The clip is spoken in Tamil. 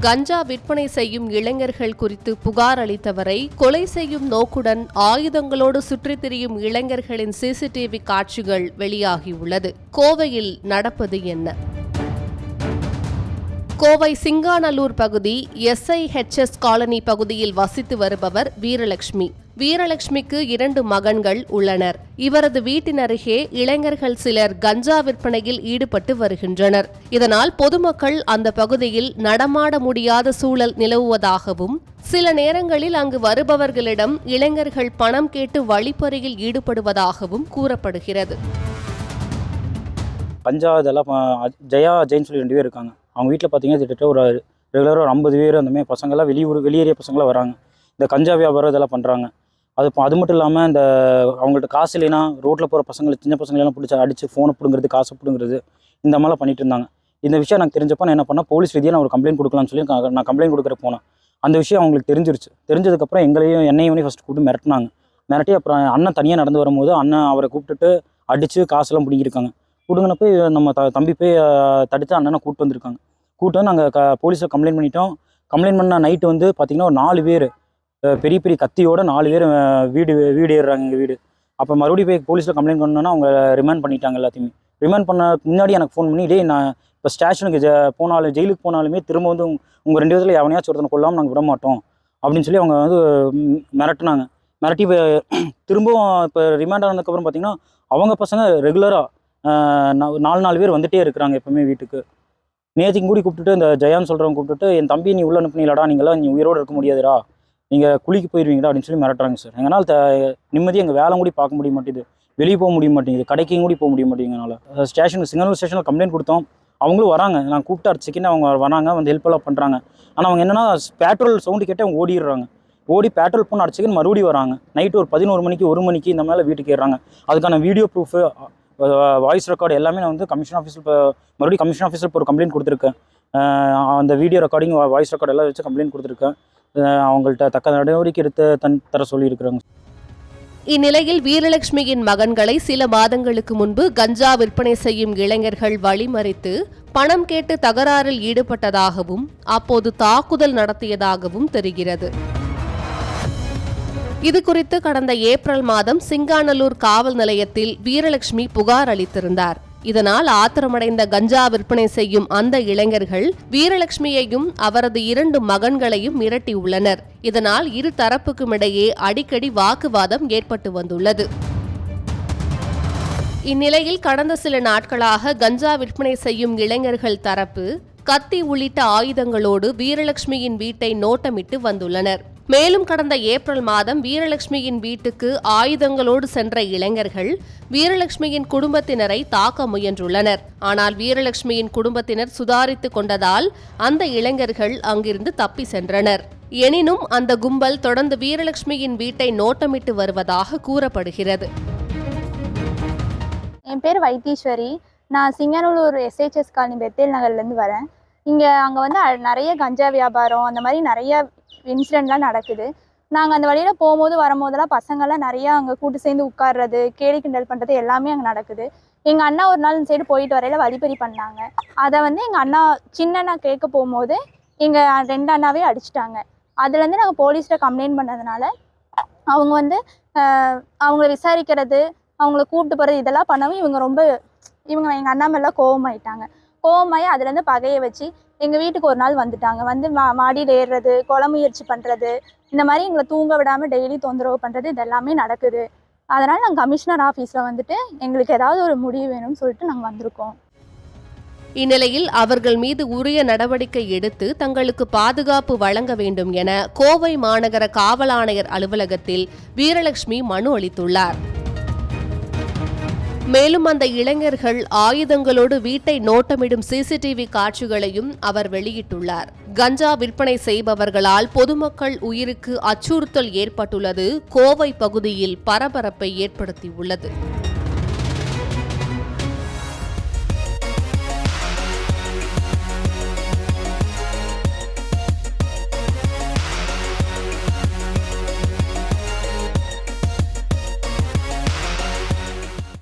கஞ்சா விற்பனை செய்யும் இளைஞர்கள் குறித்து புகார் அளித்தவரை கொலை செய்யும் நோக்குடன் ஆயுதங்களோடு சுற்றித் திரியும் இளைஞர்களின் சிசிடிவி காட்சிகள் வெளியாகியுள்ளது. கோவையில் நடப்பது என்ன? கோவை சிங்காநல்லூர் பகுதி SIHS காலனி பகுதியில் வசித்து வருபவர் வீரலட்சுமி. வீரலட்சுமிக்கு 2 மகன்கள் உள்ளனர். இவரது வீட்டின் அருகே இளைஞர்கள் சிலர் கஞ்சா விற்பனையில் ஈடுபட்டு வருகின்றனர். இதனால் பொதுமக்கள் அந்த பகுதியில் நடமாட முடியாத சூழல் நிலவுவதாகவும், சில நேரங்களில் அங்கு வருபவர்களிடம் இளைஞர்கள் பணம் கேட்டு வழிப்பறியில் ஈடுபடுவதாகவும் கூறப்படுகிறது. கஞ்சா இதெல்லாம் ஜெயா ஜெயின் சொல்லி 2 பேர் இருக்காங்க. அவங்க வீட்டில் பார்த்தீங்கன்னா கிட்டத்தட்ட ஒரு ரெகுலராக ஒரு 50 பேர் அந்த மாதிரி பசங்கள்லாம் வெளியேறிய பசங்களாம் வராங்க. இந்த கஞ்சா வியாபாரம் இதெல்லாம் பண்ணுறாங்க. அது மட்டும் இல்லாமல் இந்த அவங்கள்ட்ட காசு இல்லைன்னா ரோட்டில் போகிற பசங்களை சின்ன பசங்களெல்லாம் பிடிச்சி அடித்து ஃபோனை பிடுங்கிறது, காசு பிடுங்கிறது, இந்த மாதிரிலாம் பண்ணிட்டு இருந்தாங்க. இந்த விஷயம் எனக்கு தெரிஞ்சப்போ நான் என்ன பண்ணேன், போலீஸ் ரீதியாக நான் ஒரு கம்ப்ளைண்ட் கொடுக்கலாம்னு சொல்லி நான் கம்ப்ளைண்ட் கொடுக்குற போனேன். அந்த விஷயம் அவங்களுக்கு தெரிஞ்சிருச்சு. தெரிஞ்சதுக்கப்புறம் என்னையும் ஃபஸ்ட்டு கூப்பிட்டு மிரட்டி அப்புறம் அண்ணன் தனியாக நடந்து வரும்போது அவரை கூப்பிட்டுட்டு அடித்து காசெல்லாம் பிடிங்கிருக்காங்க. பிடுங்கினப்போ நம்ம தம்பி போய் தடுத்து அண்ணனை கூப்பிட்டு வந்திருக்காங்க. கூப்பிட்டு வந்து நாங்கள் போலீஸில் கம்ப்ளைண்ட் பண்ணிட்டோம். கம்ப்ளைண்ட் பண்ண நைட்டு வந்து பார்த்திங்கன்னா ஒரு 4 பேர் பெரிய பெரிய கத்தியோட 4 பேர் வீடு ஏறுறாங்க எங்கள் வீடு. அப்போ மறுபடியும் போய் போலீஸில் கம்ப்ளைண்ட் பண்ணோன்னா அவங்க ரிமாண்ட் பண்ணிட்டாங்க எல்லாத்தையுமே. ரிமாண்ட் பண்ண முன்னாடி எனக்கு ஃபோன் பண்ணி, நான் இப்போ ஸ்டேஷனுக்கு ஜெயிலுக்கு போனாலுமே திரும்ப வந்து உங்கள் 2 விதத்தில் எவனையாச்சும் ஒருத்தனை கொள்ளாமல் நாங்கள் விட மாட்டோம் அப்படின்னு சொல்லி அவங்க வந்து மிரட்டினாங்க. மிரட்டி இப்போ திரும்பவும் இப்போ ரிமாண்ட் ஆனதுக்கப்புறம் பார்த்திங்கன்னா அவங்க பசங்க ரெகுலராக 4 பேர் வந்துகிட்டே இருக்கிறாங்க எப்போவுமே வீட்டுக்கு. நேற்றுக்கு கூடி கூப்பிட்டுட்டு இந்த ஜெயான்னு சொல்கிறவங்க கூப்பிட்டுட்டு, என் தம்பி நீ உள்ள அனுப்புனீங்களாடா, நீ உயிரோடு இருக்க முடியாதுடா, நீங்கள் குளிக்கு போயிடுவீங்கடா அப்படின்னு சொல்லி மிரட்டுறாங்க சார். எங்களால் நிம்மதி எங்கள் வேலை கூட பார்க்க முடிய மாட்டேங்குது, வெளியே போக முடிய மாட்டேங்குது, கடைக்கும் கூட போக முடிய மாட்டேங்குதுனால சிங்கநல்லூர் ஸ்டேஷனில் கம்ப்ளைண்ட் கொடுத்தோம். அவங்களும் வராங்க. நான் கூப்பிட்டு அடுத்த செகண்ட் அவங்க வராங்க, வந்து ஹெல்ப்லாம் பண்ணுறாங்க. ஆனால் அவங்க என்னென்னா பெட்ரோல் சவுண்டு கேட்டு அவங்க ஓடிடுறாங்க. ஓடி பெட்ரோல் போன அடுத்த செகண்ட் மறுபடியும் வராங்க. நைட்டு ஒரு 11 மணிக்கு 1 மணிக்கு இந்த மேலே வீட்டுக்கு ஏறுறாங்க. அதுக்கான வீடியோ ப்ரூஃபு, வாய்ஸ் ரெக்கார்டு எல்லாமே நான் வந்து கமிஷன் ஆஃபீஸில் மறுபடியும் கமிஷன் ஆஃபீஸில் இப்போ ஒரு கம்ப்ளைண்ட் கொடுத்துருக்கேன். அந்த வீடியோ ரெக்கார்டிங், வாய்ஸ் ரெக்கார்டு எல்லாம் வச்சு கம்ப்ளைண்ட் கொடுத்துருக்கேன். அவங்கள்ட்ட தக்க நடவடிக்கை எடுத்து தர சொல்லியிருக்கிறாங்க. இந்நிலையில் வீரலட்சுமியின் மகன்களை சில மாதங்களுக்கு முன்பு கஞ்சா விற்பனை செய்யும் இளைஞர்கள் வழிமறித்து பணம் கேட்டு தகராறில் ஈடுபட்டதாகவும், அப்போது தாக்குதல் நடத்தியதாகவும் தெரிகிறது. இதுகுறித்து கடந்த ஏப்ரல் மாதம் சிங்காநல்லூர் காவல் நிலையத்தில் வீரலட்சுமி புகார் அளித்திருந்தார். இதனால் ஆத்திரமடைந்த கஞ்சா விற்பனை செய்யும் அந்த இளைஞர்கள் வீரலட்சுமியையும் அவரது 2 மகன்களையும் மிரட்டியுள்ளனர். இதனால் இரு தரப்புக்கும் இடையே அடிக்கடி வாக்குவாதம் ஏற்பட்டு வந்துள்ளது. இந்நிலையில் கடந்த சில நாட்களாக கஞ்சா விற்பனை செய்யும் இளைஞர்கள் தரப்பு கத்தி உள்ளிட்ட ஆயுதங்களோடு வீரலட்சுமியின் வீட்டை நோட்டமிட்டு வந்துள்ளனர். மேலும் கடந்த ஏப்ரல் மாதம் வீரலட்சுமியின் வீட்டுக்கு ஆயுதங்களோடு சென்ற இளைஞர்கள் வீரலட்சுமியின் குடும்பத்தினரை தாக்க முயன்றுள்ளனர். ஆனால் வீரலட்சுமியின் குடும்பத்தினர் சுதாரித்துக் கொண்டதால் அந்த இளைஞர்கள் அங்கிருந்து தப்பி சென்றனர். எனினும் அந்த கும்பல் தொடர்ந்து வீரலட்சுமியின் வீட்டை நோட்டமிட்டு வருவதாக கூறப்படுகிறது. என் பேர் வைத்தீஸ்வரி. நான் சிங்கநல்லூர் SIHS காலனி பெத்தேல் நகர்லேருந்து வரேன். அங்கே வந்து நிறைய கஞ்சா வியாபாரம் அந்த மாதிரி நிறைய இன்சிடெண்ட்லாம் நடக்குது. நாங்கள் அந்த வழியில் போகும்போது வரும்போதெல்லாம் பசங்கள்லாம் நிறையா அங்கே கூட்டு சேர்ந்து உட்கார்றது, கேலி கிண்டல் பண்ணுறது எல்லாமே அங்கே நடக்குது. எங்கள் அண்ணா ஒரு நாள் இந்த சைடு போயிட்டு வரையில் வழிப்பறி பண்ணாங்க. அதை வந்து எங்கள் அண்ணா சின்ன கேட்க போகும்போது எங்கள் 2 அண்ணாவே அடிச்சிட்டாங்க. அதுலேருந்து நாங்கள் போலீஸில் கம்ப்ளைண்ட் பண்ணதுனால அவங்க வந்து அவங்கள விசாரிக்கிறது, அவங்கள கூப்பிட்டு போகிறது இதெல்லாம் பண்ணவும் இவங்க எங்கள் அண்ணா மேலாம் கோவமாயிட்டாங்க. கோவமாயி அதுலேருந்து பகையை வச்சு எங்கள் வீட்டுக்கு ஒரு நாள் வந்துட்டாங்க. வந்து மாடியில் ஏறுறது, கொலை முயற்சி பண்ணுறது, இந்த மாதிரி எங்களை தூங்க விடாமல் டெய்லி தொந்தரவு பண்ணுறது இதெல்லாமே நடக்குது. அதனால் நாங்கள் கமிஷனர் ஆஃபீஸில் வந்துட்டு எங்களுக்கு ஏதாவது ஒரு முடிவு வேணும்னு சொல்லிட்டு நாங்கள் வந்திருக்கோம். இந்நிலையில் அவர்கள் மீது உரிய நடவடிக்கை எடுத்து தங்களுக்கு பாதுகாப்பு வழங்க வேண்டும் என கோவை மாநகர காவல் ஆணையர் அலுவலகத்தில் வீரலட்சுமி மனு அளித்துள்ளார். மேலும் அந்த இளைஞர்கள் ஆயுதங்களோடு வீட்டை நோட்டமிடும் CCTV காட்சிகளையும் அவர் வெளியிட்டுள்ளார். கஞ்சா விற்பனை செய்பவர்களால் பொதுமக்கள் உயிருக்கு அச்சுறுத்தல் ஏற்பட்டுள்ளது கோவை பகுதியில் பரபரப்பை ஏற்படுத்தியுள்ளது.